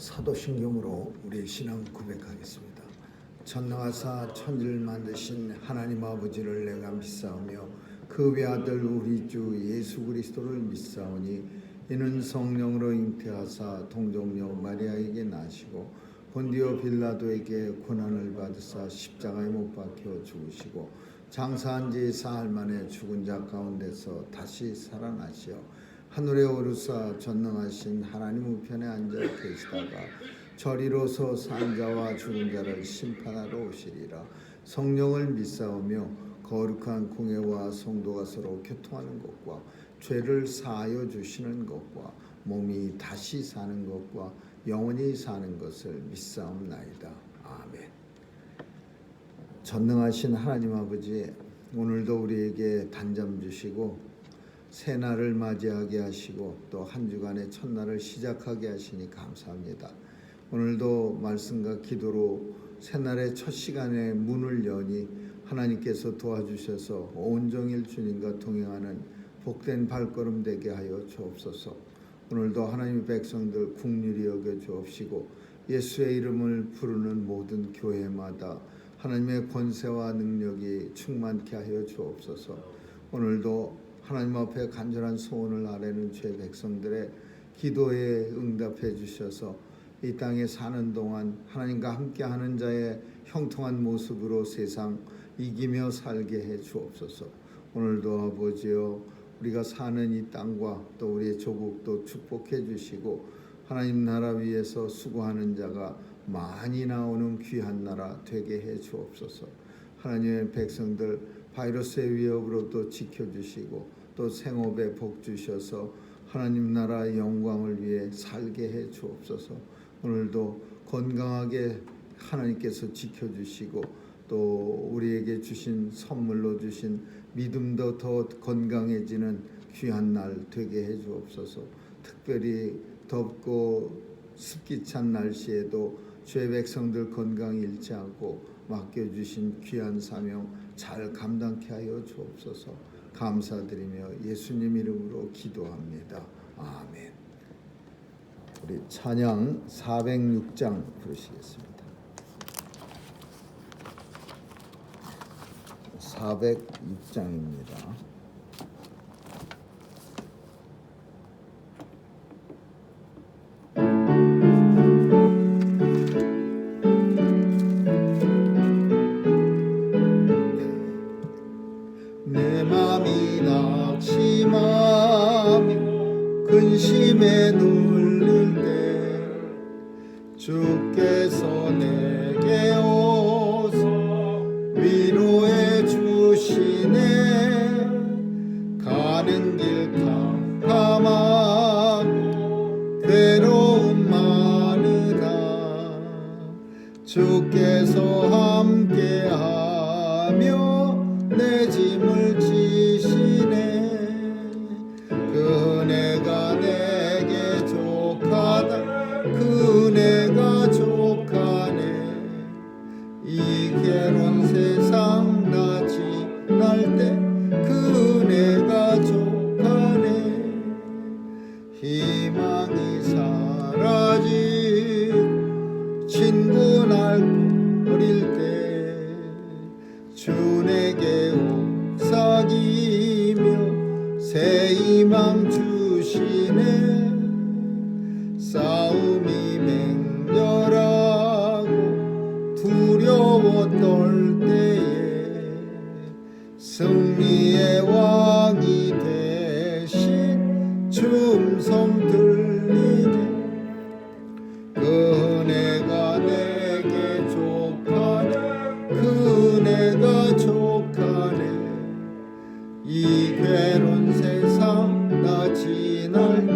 사도신경으로 우리의 신앙 고백하겠습니다. 전능하사 천지를 만드신 하나님 아버지를 내가 믿사오며 그 외아들 우리 주 예수 그리스도를 믿사오니 이는 성령으로 잉태하사 동정녀 마리아에게 나시고 본디오 빌라도에게 고난을 받으사 십자가에 못 박혀 죽으시고 장사한 지 사흘 만에 죽은 자 가운데서 다시 살아나시어 하늘에 오르사 전능하신 하나님 우편에 앉아 계시다가 저리로서 산 자와 죽은 자를 심판하러 오시리라. 성령을 믿사오며 거룩한 공회와 성도가 서로 교통하는 것과 죄를 사하여 주시는 것과 몸이 다시 사는 것과 영원히 사는 것을 믿사옵나이다. 아멘. 전능하신 하나님 아버지, 오늘도 우리에게 단잠 주시고 새날을 맞이하게 하시고 또 한 주간의 첫날을 시작하게 하시니 감사합니다. 오늘도 말씀과 기도로 새날의 첫 시간에 문을 여니 하나님께서 도와주셔서 온종일 주님과 동행하는 복된 발걸음 되게 하여 주옵소서. 오늘도 하나님의 백성들 긍휼히 여겨 주옵시고 예수의 이름을 부르는 모든 교회마다 하나님의 권세와 능력이 충만케 하여 주옵소서. 오늘도 하나님 앞에 간절한 소원을 아뢰는 죄 백성들의 기도에 응답해 주셔서 이 땅에 사는 동안 하나님과 함께하는 자의 형통한 모습으로 세상 이기며 살게 해 주옵소서. 오늘도 아버지여, 우리가 사는 이 땅과 또 우리의 조국도 축복해 주시고 하나님 나라 위에서 수고하는 자가 많이 나오는 귀한 나라 되게 해 주옵소서. 하나님의 백성들 바이러스의 위협으로도 지켜주시고 또 생업에 복 주셔서 하나님 나라의 영광을 위해 살게 해 주옵소서. 오늘도 건강하게 하나님께서 지켜주시고 또 우리에게 주신 선물로 주신 믿음도 더 건강해지는 귀한 날 되게 해 주옵소서. 특별히 덥고 습기 찬 날씨에도 죄 백성들 건강 잃지 않고 맡겨주신 귀한 사명 잘 감당케 하여 주옵소서. 감사드리며 예수님 이름으로 기도합니다. 아멘. 우리 찬양 406장 부르시겠습니다. 406장입니다. 근심에 눌릴 때 주께서 내게 오서 위로해 주시네. 가는 길 캄캄하고 괴로움 많으나 주께서 함께하며 내 짐을 지시네. 그 은혜가 내게 족하다. 그 은혜가 족하네. 이 괴로운 세상 나 지날 때 그 은혜가 족하네. 희망이 사라진 친구 날 버릴 때 주 내게 옥삭이며 새 희망 주시네. 싸움이 맹렬하고 두려워 떨 때에 승리의 왕이 되신 주 음성 들리네. 그 은혜가 내게 족하네. 그 은혜가 족하네. 이 괴로운 세상 나 지날 때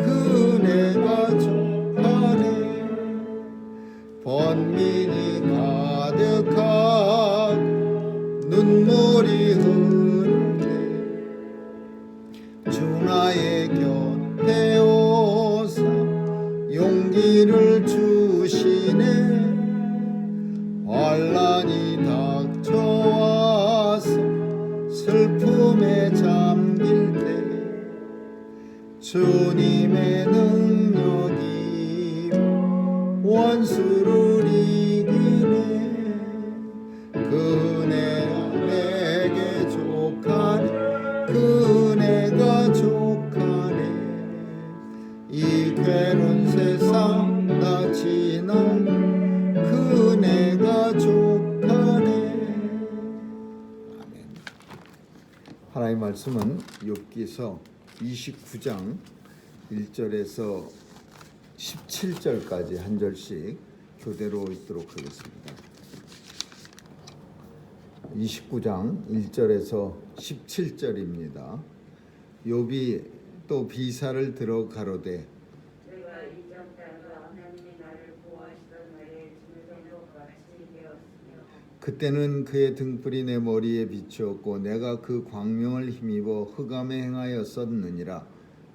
그 은혜가 족하네. 번민이 가득하고 눈물이 흐를 때 주 나의 곁에 오사 용기를 주시네. 환난이 닥쳐와서 슬픔에 잠길 때 주님의 능력이 이 괴로운 세상 나 지날 그네가 족하네. 아멘. 하나님의 말씀은 욥기서 29장 1절에서 17절까지 한 절씩 교대로 읽도록 하겠습니다. 29장 1절에서 17절입니다. 욥이 또 비사를 들어 가로되 내가 이전 땅과 하나님이 나를 보호하시던 날에 짐승 같이 되었으며 그때는 그의 등불이 내 머리에 비추었고 내가 그 광명을 힘입어 흑암에 행하였었느니라.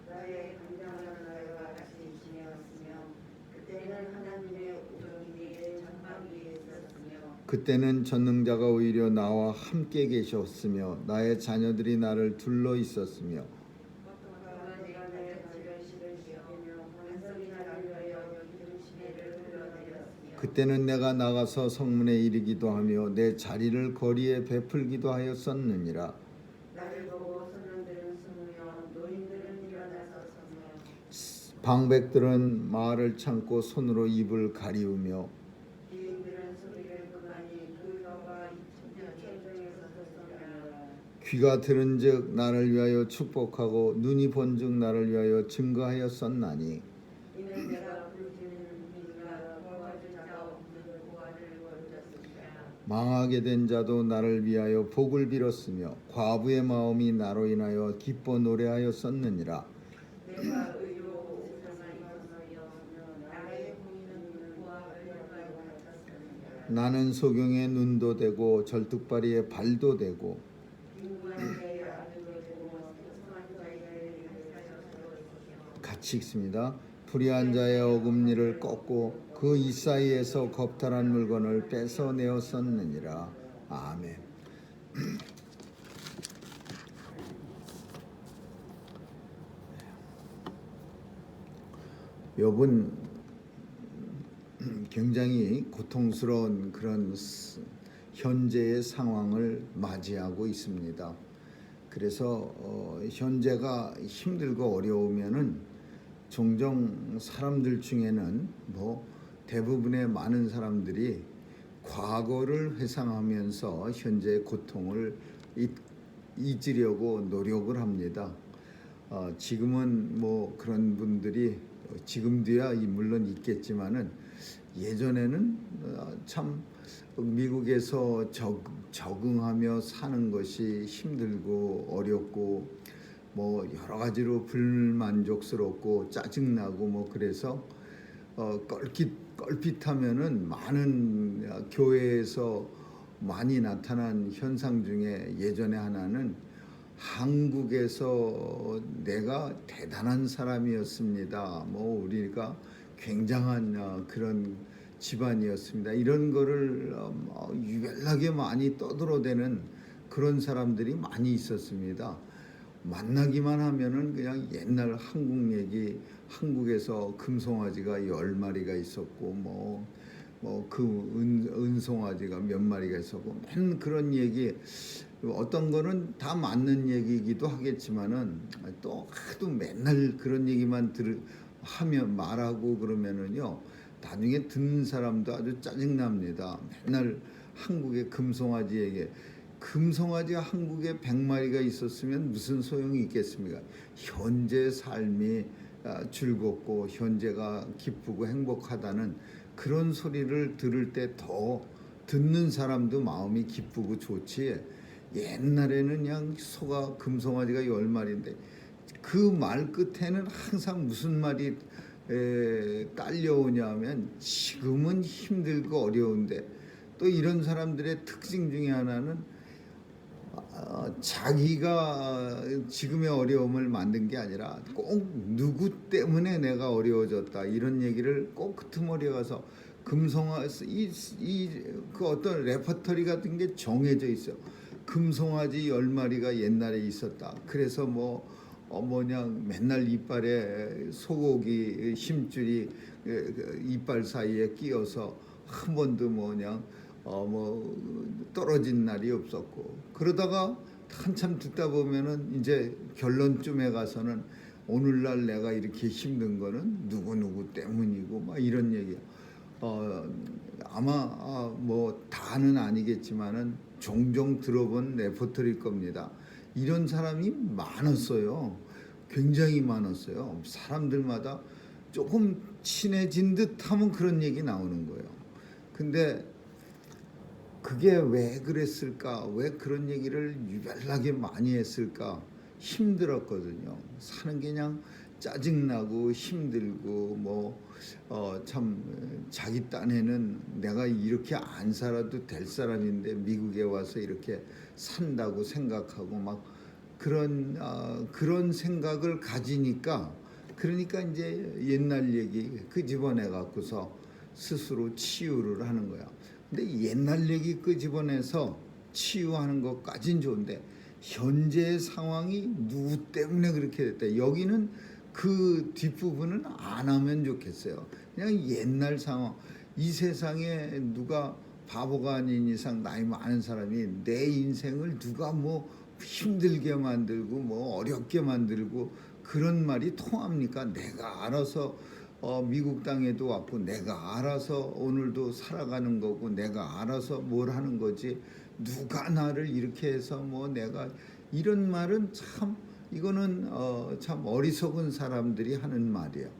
나의 감당하는 날과 같이 지내었으며 그때는 하나님의 우정이 내 전방 위에 있었으며 그때는 전능자가 오히려 나와 함께 계셨으며 나의 자녀들이 나를 둘러 있었으며 그가 내가 나의 지별식을 지키며 반석이 나를 위하여 기름 시내를 흘러내렸으며 그때는 내가 나가서 성문에 이르기도 하며 내 자리를 거리에 베풀기도 하였었느니라. 나를 보고 소년들은 숨으며 노인들은 일어나서 서며 방백들은 말을 참고 손으로 입을 가리우며 비행들은 소리를 그만이 그 너가 천정에서 섰으며 귀가 들은즉 나를 위하여 축복하고 눈이 본즉 나를 위하여 증거하였었나니 이는 내가 부르짖는 민가 도와줄 자가 없는 고아를 거두었습니다. 망하게 된 자도 나를 위하여 복을 빌었으며 과부의 마음이 나로 인하여 기뻐 노래하였었느니라. 내가 의로 세상을 건너여 나의 보이는 고아를 같았습니다. 나는 소경의 눈도 되고 절뚝발이의 발도 되고 인구한 자의 아들도 되고 성한 자의 사역도 있으며 같이 읽습니다. 불의한 자의 어금니를 꺾고 그 이사이에서 겁탈한 물건을 뺏어내었었느니라. 아멘. 욥은 굉장히 고통스러운 그런 현재의 상황을 맞이하고 있습니다. 그래서 현재가 힘들고 어려우면은 종종 사람들 중에는 뭐 대부분의 많은 사람들이 과거를 회상하면서 현재의 고통을 잊으려고 노력을 합니다. 지금은 뭐 그런 분들이 지금도야 물론 있겠지만은 예전에는 참 미국에서 적응하며 사는 것이 힘들고 어렵고 뭐 여러 가지로 불만족스럽고 짜증나고 뭐 그래서 껄핏하면은 많은 교회에서 많이 나타난 현상 중에 예전에 하나는 한국에서 내가 대단한 사람이었습니다. 뭐 우리가 굉장한 그런 집안이었습니다. 이런 거를 유별나게 많이 떠들어대는 그런 사람들이 많이 있었습니다. 만나기만 하면은 그냥 옛날 한국 얘기, 한국에서 금송아지가 10마리가 있었고 뭐 그 은송아지가 몇 마리가 있었고 맨 그런 얘기, 어떤 거는 다 맞는 얘기이기도 하겠지만은 또 하도 맨날 그런 얘기만 하면 말하고 그러면은요 나중에 듣는 사람도 아주 짜증납니다. 맨날 한국의 금송아지 얘기, 금송아지가 한국에 100마리가 있었으면 무슨 소용이 있겠습니까? 현재 삶이 즐겁고 현재가 기쁘고 행복하다는 그런 소리를 들을 때 더 듣는 사람도 마음이 기쁘고 좋지. 옛날에는 그냥 소가 금송아지가 10마리인데 그 말 끝에는 항상 무슨 말이 딸려오냐면 지금은 힘들고 어려운데, 또 이런 사람들의 특징 중에 하나는 자기가 지금의 어려움을 만든 게 아니라 꼭 누구 때문에 내가 어려워졌다 이런 얘기를 꼭 끄트머리에 가서 그 어떤 레퍼토리 같은 게 정해져 있어요. 금송아지 10마리가 옛날에 있었다. 그래서 뭐냐 맨날 이빨에 소고기 힘줄이 이빨 사이에 끼어서 한 번도 뭐 떨어진 날이 없었고, 그러다가 한참 듣다 보면은 이제 결론쯤에 가서는 오늘날 내가 이렇게 힘든 거는 누구 때문이고 막 이런 얘기야. 아마 뭐 다는 아니겠지만은 종종 들어본 레포트리일 겁니다. 이런 사람이 많았어요. 굉장히 많았어요. 사람들마다 조금 친해진 듯하면 그런 얘기 나오는 거예요. 근데 그게 왜 그랬을까? 왜 그런 얘기를 유별나게 많이 했을까? 힘들었거든요. 사는 게 그냥 짜증나고 힘들고 참 자기 딴에는 내가 이렇게 안 살아도 될 사람인데 미국에 와서 이렇게 산다고 생각하고 막 그런 생각을 가지니까 그러니까 이제 옛날 얘기 끄집어내 갖고서 스스로 치유를 하는 거야. 근데 옛날 얘기 끄집어내서 치유하는 것까진 좋은데 현재의 상황이 누구 때문에 그렇게 됐다. 여기는 그 뒷부분은 안 하면 좋겠어요. 그냥 옛날 상황. 이 세상에 누가 바보가 아닌 이상 나이 많은 사람이 내 인생을 누가 뭐 힘들게 만들고 뭐 어렵게 만들고 그런 말이 통합니까? 내가 알아서 미국 땅에도 왔고 내가 알아서 오늘도 살아가는 거고 내가 알아서 뭘 하는 거지 누가 나를 이렇게 해서 뭐 내가 이런 말은 참 이거는 참 어리석은 사람들이 하는 말이에요.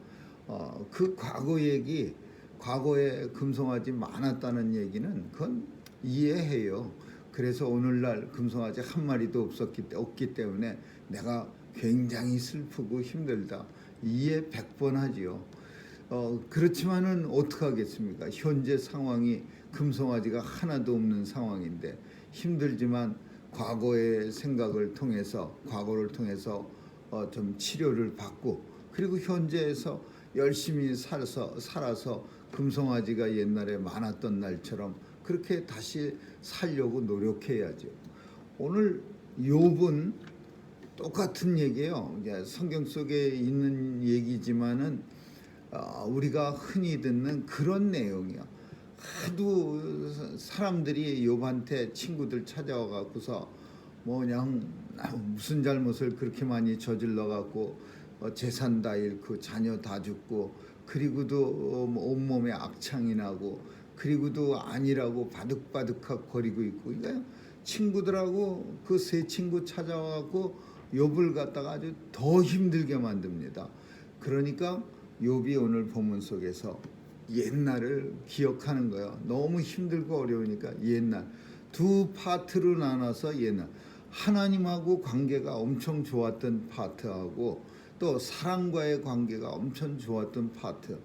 그 과거 얘기 과거에 금송아지 많았다는 얘기는 그건 이해해요. 그래서 오늘날 금송아지 한 마리도 없기 때문에 내가 굉장히 슬프고 힘들다. 이해 100번 하지요. 그렇지만은 어떡하겠습니까? 현재 상황이 금송아지가 하나도 없는 상황인데 힘들지만 과거의 생각을 통해서 과거를 통해서 좀 치료를 받고 그리고 현재에서 열심히 살아서 금송아지가 옛날에 많았던 날처럼 그렇게 다시 살려고 노력해야죠. 오늘 욥은 똑같은 얘기예요. 성경 속에 있는 얘기지만은 우리가 흔히 듣는 그런 내용이야. 하도 사람들이 욥한테 친구들 찾아와 갖고서 뭐 그냥 무슨 잘못을 그렇게 많이 저질러 갖고 재산 다 잃고 자녀 다 죽고 그리고도 온몸에 악창이 나고 그리고도 아니라고 바득바득하고 거리고 있고 그러니까 친구들하고 그 세 친구 찾아와 갖고 욥을 갖다가 아주 더 힘들게 만듭니다. 그러니까 욥이 오늘 본문 속에서 옛날을 기억하는 거예요. 너무 힘들고 어려우니까 옛날 두 파트로 나눠서 옛날 하나님하고 관계가 엄청 좋았던 파트하고 또 사랑과의 관계가 엄청 좋았던 파트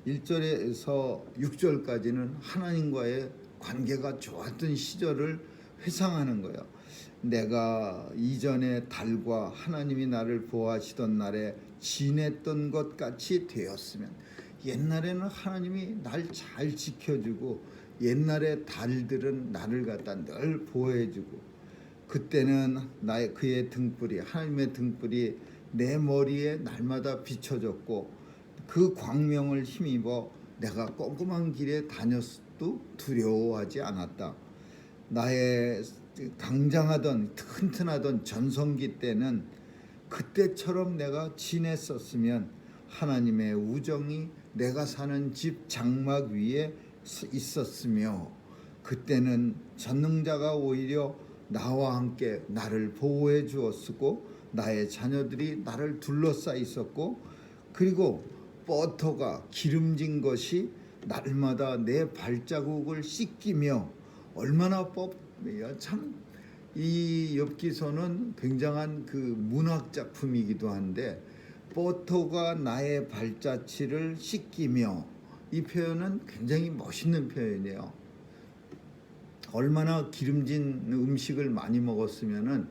1절에서 6절까지는 하나님과의 관계가 좋았던 시절을 회상하는 거예요. 내가 이전에 달과 하나님이 나를 보호하시던 날에 지냈던 것 같이 되었으면 옛날에는 하나님이 날 잘 지켜주고 옛날에 달들은 나를 갖다 늘 보호해주고 그때는 그의 등불이 하나님의 등불이 내 머리에 날마다 비춰졌고 그 광명을 힘입어 내가 꼼꼼한 길에 다녔어도 두려워하지 않았다. 나의 강장하던 튼튼하던 전성기 때는 그때처럼 내가 지냈었으면 하나님의 우정이 내가 사는 집 장막 위에 있었으며 그때는 전능자가 오히려 나와 함께 나를 보호해 주었고 나의 자녀들이 나를 둘러싸 있었고 그리고 버터가 기름진 것이 날마다 내 발자국을 씻기며 얼마나 참 이 욥기서는 굉장한 그 문학 작품이기도 한데 버터가 나의 발자취를 씻기며 이 표현은 굉장히 멋있는 표현이에요. 얼마나 기름진 음식을 많이 먹었으면은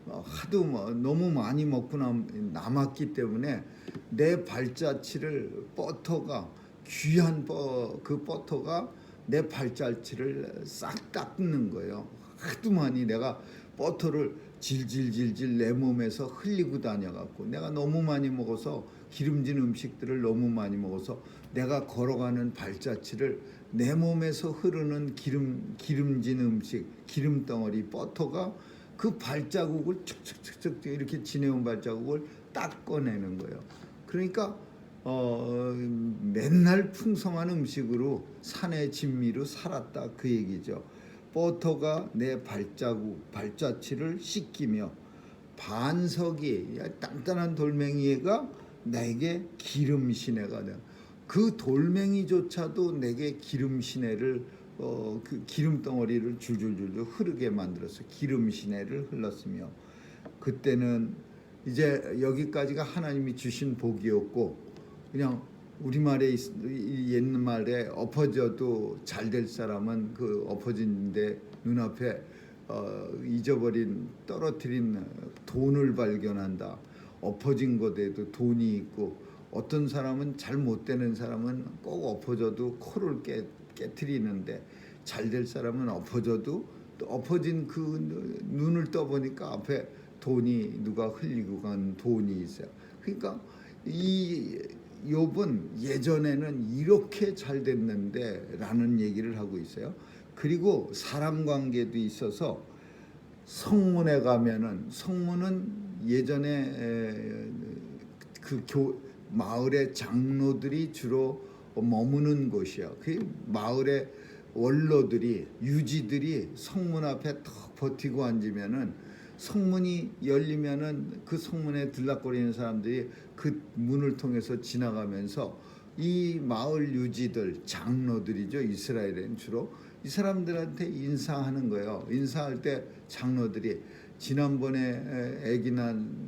하도 너무 많이 먹고 남았기 때문에 내 발자취를 버터가 귀한 그 버터가 내 발자취를 싹 닦는 거예요. 하도 많이 내가 버터를 질질질질 내 몸에서 흘리고 다녀갖고 내가 너무 많이 먹어서 기름진 음식들을 너무 많이 먹어서 내가 걸어가는 발자취를 내 몸에서 흐르는 기름진 음식 기름덩어리 버터가 그 발자국을 척척척척 이렇게 지내온 발자국을 딱 꺼내는 거예요. 그러니까 맨날 풍성한 음식으로 산의 진미로 살았다 그 얘기죠. 버터가 내 발자취를 씻기며 반석이 단단한 돌멩이가 내게 기름 시내가 돼. 그 돌멩이조차도 내게 기름 시내를 그 기름 덩어리를 줄줄줄 흐르게 만들어서 기름 시내를 흘렀으며, 그때는 이제 여기까지가 하나님이 주신 복이었고, 그냥 우리말에 옛말에 엎어져도 잘 될 사람은 그 엎어진데 눈앞에 잊어버린 떨어뜨린 돈을 발견한다. 엎어진 것에도 돈이 있고, 어떤 사람은 잘 못 되는 사람은 꼭 엎어져도 코를 깨트리는데, 잘 될 사람은 엎어져도 또 엎어진 그 눈을 떠보니까 앞에 돈이 누가 흘리고 간 돈이 있어요. 그러니까 이 욥은 예전에는 이렇게 잘 됐는데 라는 얘기를 하고 있어요. 그리고 사람 관계도 있어서 성문에 가면은, 성문은 예전에 그 마을의 장로들이 주로 머무는 곳이에요. 그 마을의 원로들이, 유지들이 성문 앞에 턱 버티고 앉으면은, 성문이 열리면은 그 성문에 들락거리는 사람들이 그 문을 통해서 지나가면서 이 마을 유지들, 장로들이죠, 이스라엘은 주로 이 사람들한테 인사하는 거예요. 인사할 때 장로들이 지난번에 아기 난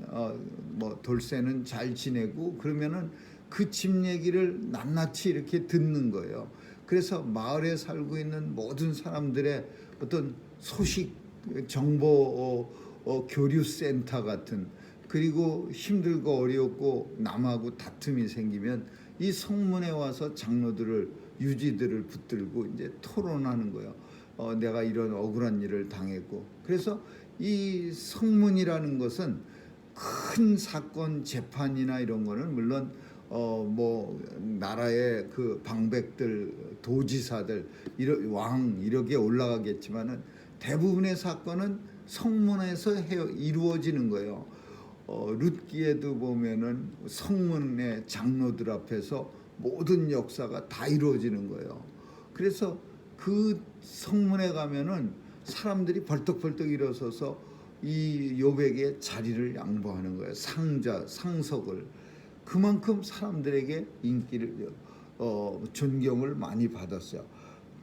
뭐 돌쇠는 잘 지내고, 그러면은 그 집 얘기를 낱낱이 이렇게 듣는 거예요. 그래서 마을에 살고 있는 모든 사람들의 어떤 소식 정보 교류 센터 같은, 그리고 힘들고 어렵고 남하고 다툼이 생기면 이 성문에 와서 장로들을, 유지들을 붙들고 이제 토론하는 거예요. 내가 이런 억울한 일을 당했고. 그래서 이 성문이라는 것은 큰 사건 재판이나 이런 거는 물론 뭐 나라의 그 방백들, 도지사들, 왕 이렇게 올라가겠지만은 대부분의 사건은 성문에서 이루어지는 거예요. 룻기에도 보면은 성문의 장로들 앞에서 모든 역사가 다 이루어지는 거예요. 그래서 그 성문에 가면은 사람들이 벌떡벌떡 일어서서 이 욥에게 자리를 양보하는 거예요. 상석을. 그만큼 사람들에게 인기를, 존경을 많이 받았어요.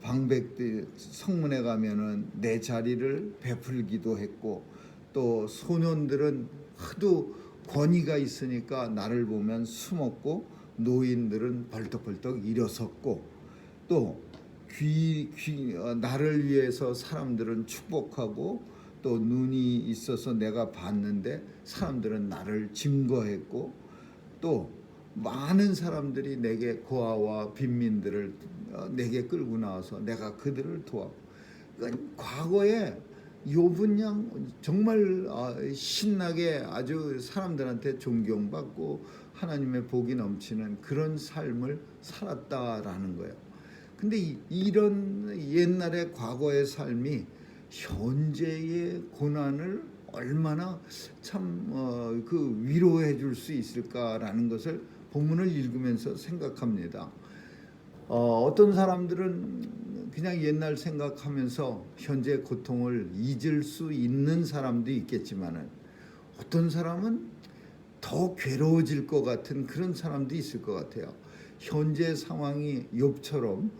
방백들 성문에 가면은 내 자리를 베풀기도 했고, 또 소년들은 하도 권위가 있으니까 나를 보면 숨었고, 노인들은 벌떡벌떡 일어섰고, 또 나를 위해서 사람들은 축복하고, 또 눈이 있어서 내가 봤는데 사람들은 나를 증거했고, 또 많은 사람들이 내게 고아와 빈민들을 내게 끌고 나와서 내가 그들을 도와. 그러니까 과거에 욥은 정말 신나게 아주 사람들한테 존경받고 하나님의 복이 넘치는 그런 삶을 살았다라는 거예요. 근데 이런 옛날의 과거의 삶이 현재의 고난을 얼마나 참 그 위로해 줄 수 있을까라는 것을 본문을 읽으면서 생각합니다. 어떤 사람들은 그냥 옛날 생각하면서 현재 고통을 잊을 수 있는 사람도 있겠지만은, 어떤 사람은 더 괴로워질 것 같은 그런 사람도 있을 것 같아요. 현재 상황이 욥처럼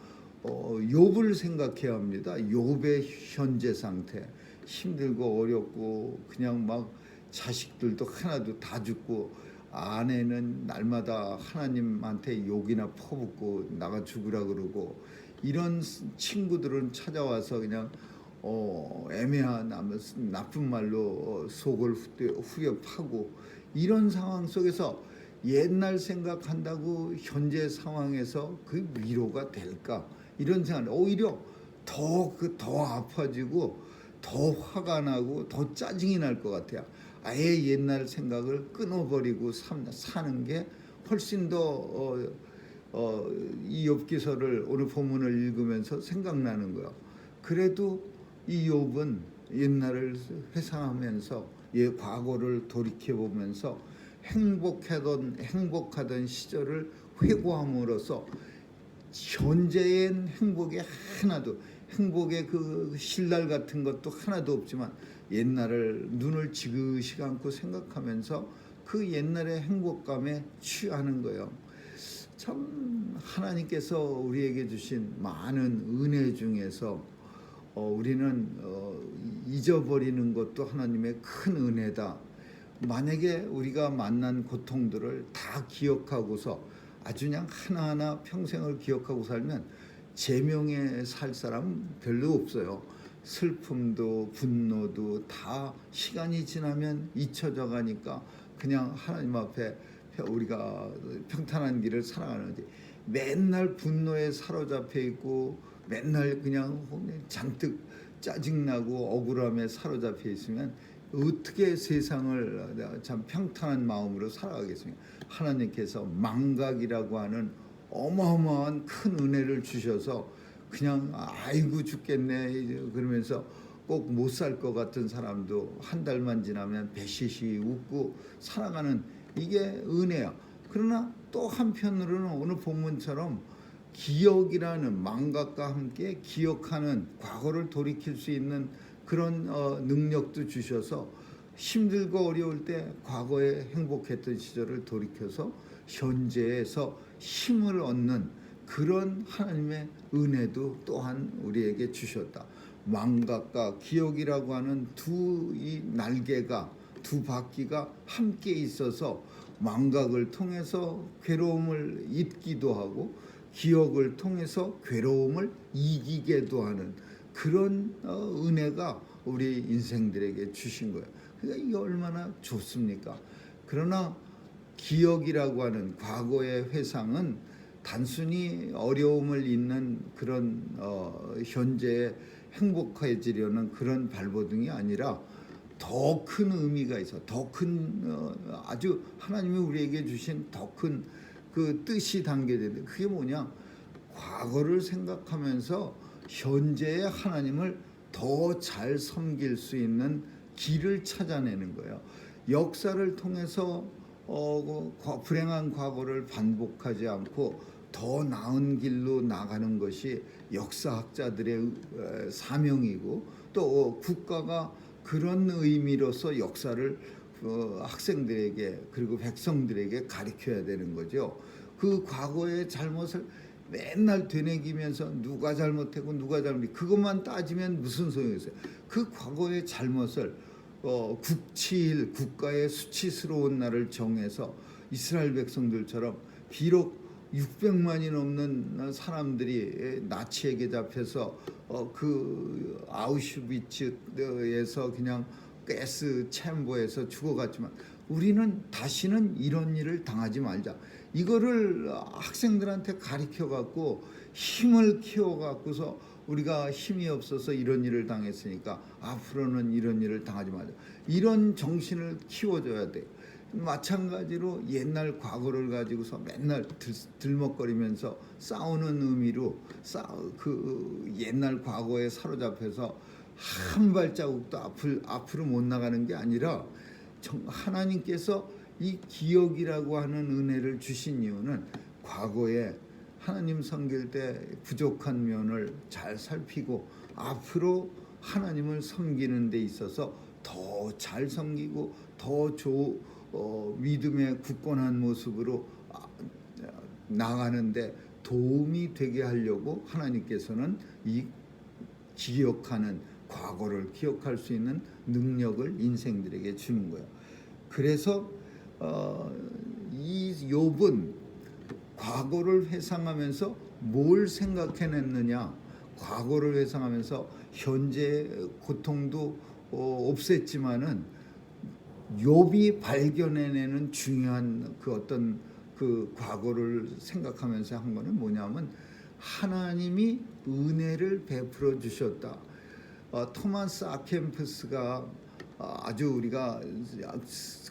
욥을 생각해야 합니다. 욥의 현재 상태, 힘들고 어렵고 그냥 막 자식들도 하나도 다 죽고, 아내는 날마다 하나님한테 욕이나 퍼붓고 나가 죽으라 그러고, 이런 친구들은 찾아와서 그냥 애매한 나쁜 말로 속을 후벼 파고, 이런 상황 속에서 옛날 생각한다고 현재 상황에서 그 위로가 될까, 이런 생각. 오히려 더 아파지고 더 화가 나고 더 짜증이 날 것 같아요. 아예 옛날 생각을 끊어버리고 사는 게 훨씬 더 이 욥기서를 오늘 본문을 읽으면서 생각나는 거예요. 그래도 이 욥은 옛날을 회상하면서 과거를 돌이켜보면서 행복하던 시절을 회고함으로써 현재엔 행복의 그 신랄 같은 것도 하나도 없지만 옛날을 눈을 지그시 감고 생각하면서 그 옛날의 행복감에 취하는 거예요. 참 하나님께서 우리에게 주신 많은 은혜 중에서 우리는 잊어버리는 것도 하나님의 큰 은혜다. 만약에 우리가 만난 고통들을 다 기억하고서 아주 그냥 하나하나 평생을 기억하고 살면 제명에 살 사람 별로 없어요. 슬픔도 분노도 다 시간이 지나면 잊혀져 가니까 그냥 하나님 앞에 우리가 평탄한 길을 살아가는데 맨날 분노에 사로잡혀 있고 맨날 그냥 잔뜩 짜증나고 억울함에 사로잡혀 있으면 어떻게 세상을 참 평탄한 마음으로 살아가겠습니까? 하나님께서 망각이라고 하는 어마어마한 큰 은혜를 주셔서 그냥 아이고 죽겠네 그러면서 꼭 못 살 것 같은 사람도 한 달만 지나면 배시시 웃고 살아가는 이게 은혜야. 그러나 또 한편으로는 오늘 본문처럼 기억이라는 망각과 함께 기억하는 과거를 돌이킬 수 있는 그런 능력도 주셔서 힘들고 어려울 때 과거에 행복했던 시절을 돌이켜서 현재에서 힘을 얻는 그런 하나님의 은혜도 또한 우리에게 주셨다. 망각과 기억이라고 하는 이 날개가 두 바퀴가 함께 있어서 망각을 통해서 괴로움을 잊기도 하고 기억을 통해서 괴로움을 이기게도 하는 그런 은혜가 우리 인생들에게 주신 거예요. 그러니까 이게 얼마나 좋습니까? 그러나 기억이라고 하는 과거의 회상은 단순히 어려움을 잊는 그런 현재에 행복해지려는 그런 발버둥이 아니라 더 큰 의미가 있어. 더 큰 아주 하나님이 우리에게 주신 더 큰 그 뜻이 담겨있는데 그게 뭐냐? 과거를 생각하면서 현재의 하나님을 더 잘 섬길 수 있는 길을 찾아내는 거예요. 역사를 통해서 불행한 과거를 반복하지 않고 더 나은 길로 나가는 것이 역사학자들의 사명이고 또 국가가 그런 의미로서 역사를 학생들에게 그리고 백성들에게 가르쳐야 되는 거죠. 그 과거의 잘못을 맨날 되새기면서 누가 잘못했고 누가 잘못했고 그것만 따지면 무슨 소용이 있어요. 그 과거의 잘못을 국가의 수치스러운 날을 정해서 이스라엘 백성들처럼 비록 600만이 넘는 사람들이 나치에게 잡혀서 그 아우슈비츠에서 그냥 가스 챔버에서 죽어갔지만 우리는 다시는 이런 일을 당하지 말자. 이거를 학생들한테 가르쳐 갖고 힘을 키워 갖고서 우리가 힘이 없어서 이런 일을 당했으니까 앞으로는 이런 일을 당하지 말자. 이런 정신을 키워줘야 돼. 마찬가지로 옛날 과거를 가지고서 맨날 들먹거리면서 싸우는 의미로 그 옛날 과거에 사로잡혀서 한 발자국도 앞으로 못 나가는 게 아니라 하나님께서 이 기억이라고 하는 은혜를 주신 이유는 과거에 하나님 섬길 때 부족한 면을 잘 살피고 앞으로 하나님을 섬기는 데 있어서 더 잘 섬기고 더 믿음의 굳건한 모습으로 나가는데 도움이 되게 하려고 하나님께서는 이 기억하는 과거를 기억할 수 있는 능력을 인생들에게 주는 거예요. 그래서 이 욥은 과거를 회상하면서 뭘 생각해냈느냐? 과거를 회상하면서 현재의 고통도 없앴지만은 욥이 발견해내는 중요한 그 어떤 그 과거를 생각하면서 한 거는 뭐냐면 하나님이 은혜를 베풀어 주셨다. 토마스 아켐푸스가 아주 우리가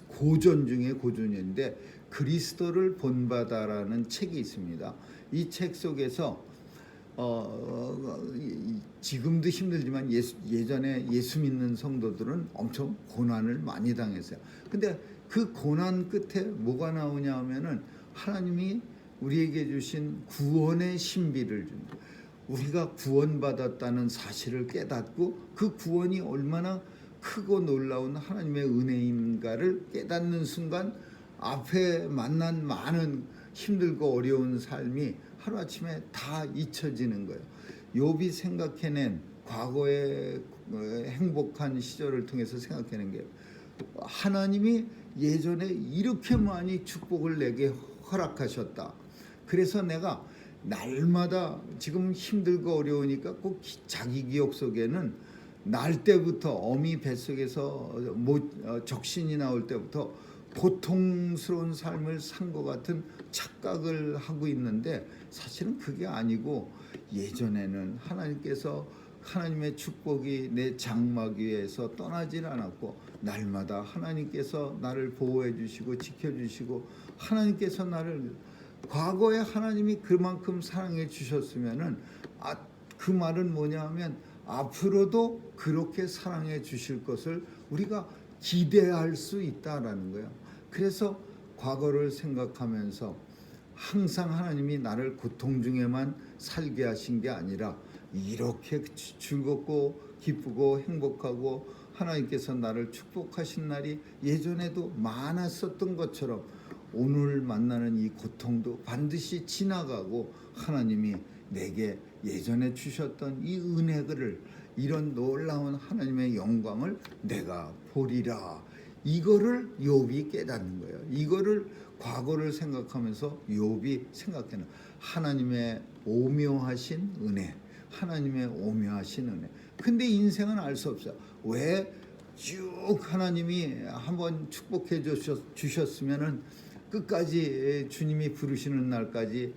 고전 중에 고전인데 그리스도를 본받아라는 책이 있습니다. 이 책 속에서 지금도 힘들지만 예전에 예수 믿는 성도들은 엄청 고난을 많이 당했어요. 근데 그 고난 끝에 뭐가 나오냐 하면은 하나님이 우리에게 주신 구원의 신비를 줍니다. 우리가 구원받았다는 사실을 깨닫고 그 구원이 얼마나 크고 놀라운 하나님의 은혜인가를 깨닫는 순간 앞에 만난 많은 힘들고 어려운 삶이 하루아침에 다 잊혀지는 거예요. 욥이 생각해낸 과거의 행복한 시절을 통해서 생각해낸 게 하나님이 예전에 이렇게 많이 축복을 내게 허락하셨다. 그래서 내가 날마다 지금 힘들고 어려우니까 꼭 자기 기억 속에는 날 때부터 어미 뱃속에서 적신이 나올 때부터 고통스러운 삶을 산 것 같은 착각을 하고 있는데 사실은 그게 아니고 예전에는 하나님께서 하나님의 축복이 내 장막 위에서 떠나질 않았고 날마다 하나님께서 나를 보호해 주시고 지켜주시고 하나님께서 나를 과거에 하나님이 그만큼 사랑해 주셨으면은 그 말은 뭐냐 하면 앞으로도 그렇게 사랑해 주실 것을 우리가 기대할 수 있다라는 거예요. 그래서 과거를 생각하면서 항상 하나님이 나를 고통 중에만 살게 하신 게 아니라 이렇게 즐겁고 기쁘고 행복하고 하나님께서 나를 축복하신 날이 예전에도 많았었던 것처럼 오늘 만나는 이 고통도 반드시 지나가고 하나님이 내게 예전에 주셨던 이 은혜를 이런 놀라운 하나님의 영광을 내가 보리라. 이거를 욥이 깨닫는 거예요. 이거를 과거를 생각하면서 욥이 생각하는 하나님의 오묘하신 은혜, 하나님의 오묘하신 은혜. 근데 인생은 알 수 없어요. 왜 쭉 하나님이 한번 축복해 주셨으면은 끝까지 주님이 부르시는 날까지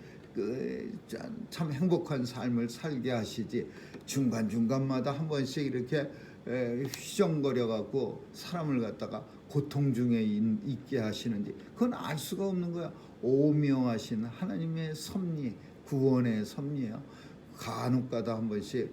참 행복한 삶을 살게 하시지 중간중간마다 한 번씩 이렇게 휘정거려 갖고 사람을 갖다가 고통 중에 있게 하시는지 그건 알 수가 없는 거야. 오묘하신 하나님의 섭리, 구원의 섭리야. 간혹가다 한 번씩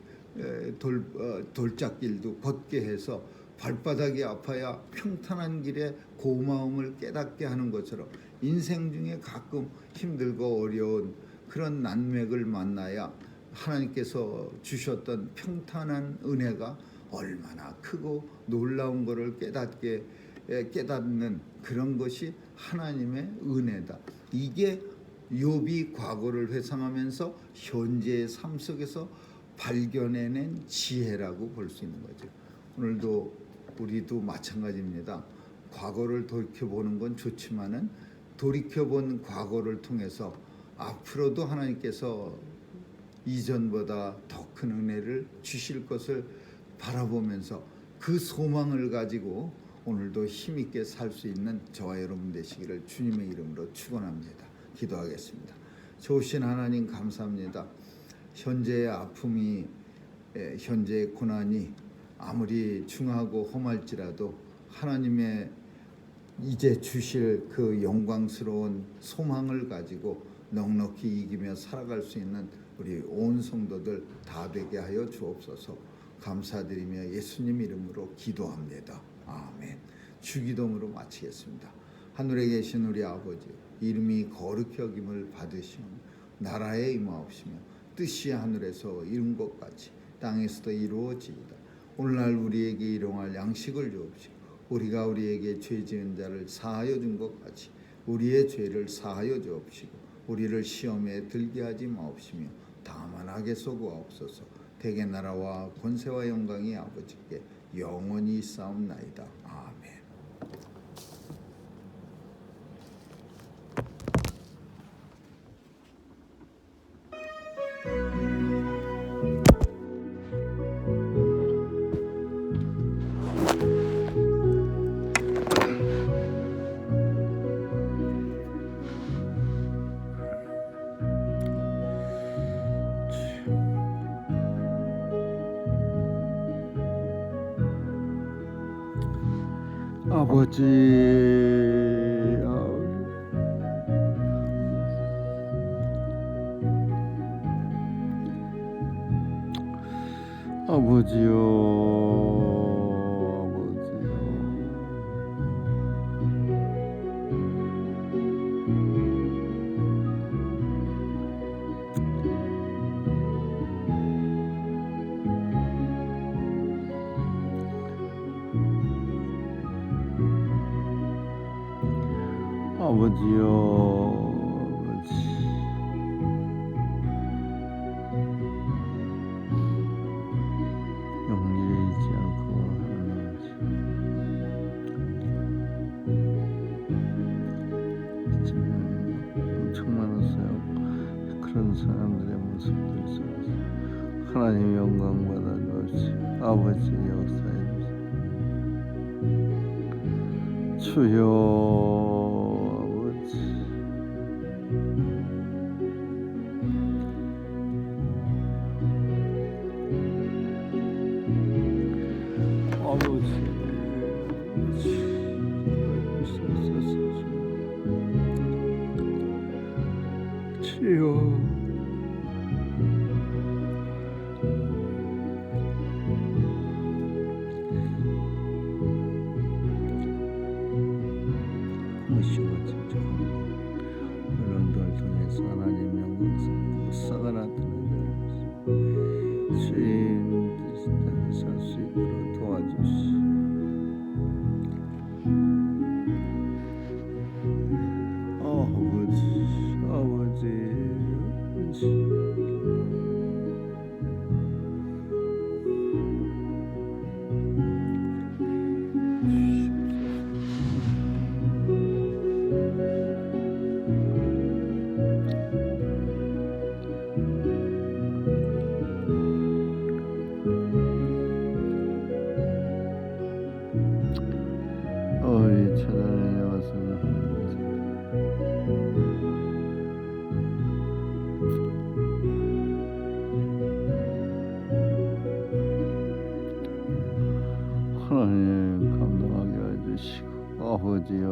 돌짝길도 걷게 해서 발바닥이 아파야 평탄한 길에 고마움을 깨닫게 하는 것처럼 인생 중에 가끔 힘들고 어려운 그런 난맥을 만나야 하나님께서 주셨던 평탄한 은혜가 얼마나 크고 놀라운 것을 깨닫는 그런 것이 하나님의 은혜다. 이게 욥이 과거를 회상하면서 현재의 삶 속에서 발견해낸 지혜라고 볼 수 있는 거죠. 오늘도 우리도 마찬가지입니다. 과거를 돌이켜보는 건 좋지만은 돌이켜본 과거를 통해서 앞으로도 하나님께서 이전보다 더 큰 은혜를 주실 것을 바라보면서 그 소망을 가지고 오늘도 힘있게 살 수 있는 저와 여러분 되시기를 주님의 이름으로 축원합니다. 기도하겠습니다. 좋으신 하나님 감사합니다. 현재의 아픔이 현재의 고난이 아무리 중하고 험할지라도 하나님의 이제 주실 그 영광스러운 소망을 가지고 넉넉히 이기며 살아갈 수 있는 우리 온 성도들 다 되게 하여 주옵소서. 감사드리며 예수님 이름으로 기도합니다. 아멘. 주기도문으로 마치겠습니다. 하늘에 계신 우리 아버지, 이름이 거룩히 여김을 받으시며 나라에 임하옵시며 뜻이 하늘에서 이룬 것 같이 땅에서도 이루어지이다. 오늘날 우리에게 일용할 양식을 주옵시고 우리가 우리에게 죄 지은 자를 사하여 준 것 같이 우리의 죄를 사하여 주옵시고 우리를 시험에 들게 하지 마옵시며 다만 악에서 구하옵소서. 대개 나라와 권세와 영광이 아버지께 영원히 있사옵나이다. 아멘. 아버지, 아버지요, 아버지요. 아버지요, 아버지. 용기를 잃지 않고 하는 아버지. 정말 엄청 많았어요. 그런 사람들의 모습들 속에서 하나님 영광 받아주옵시. 아버지 역사해 주시오. 주여 아버지. 아버지, 주여, 무엇이고 진짜 언론들 통해서 하나님 영광 역사가 나타나게 주님 뜻대로 살 수 있도록 도와주시오. 아버지, 아버지, 아버지. 우리 천안에 와서 하나님 감당하게 해주시고 아버지여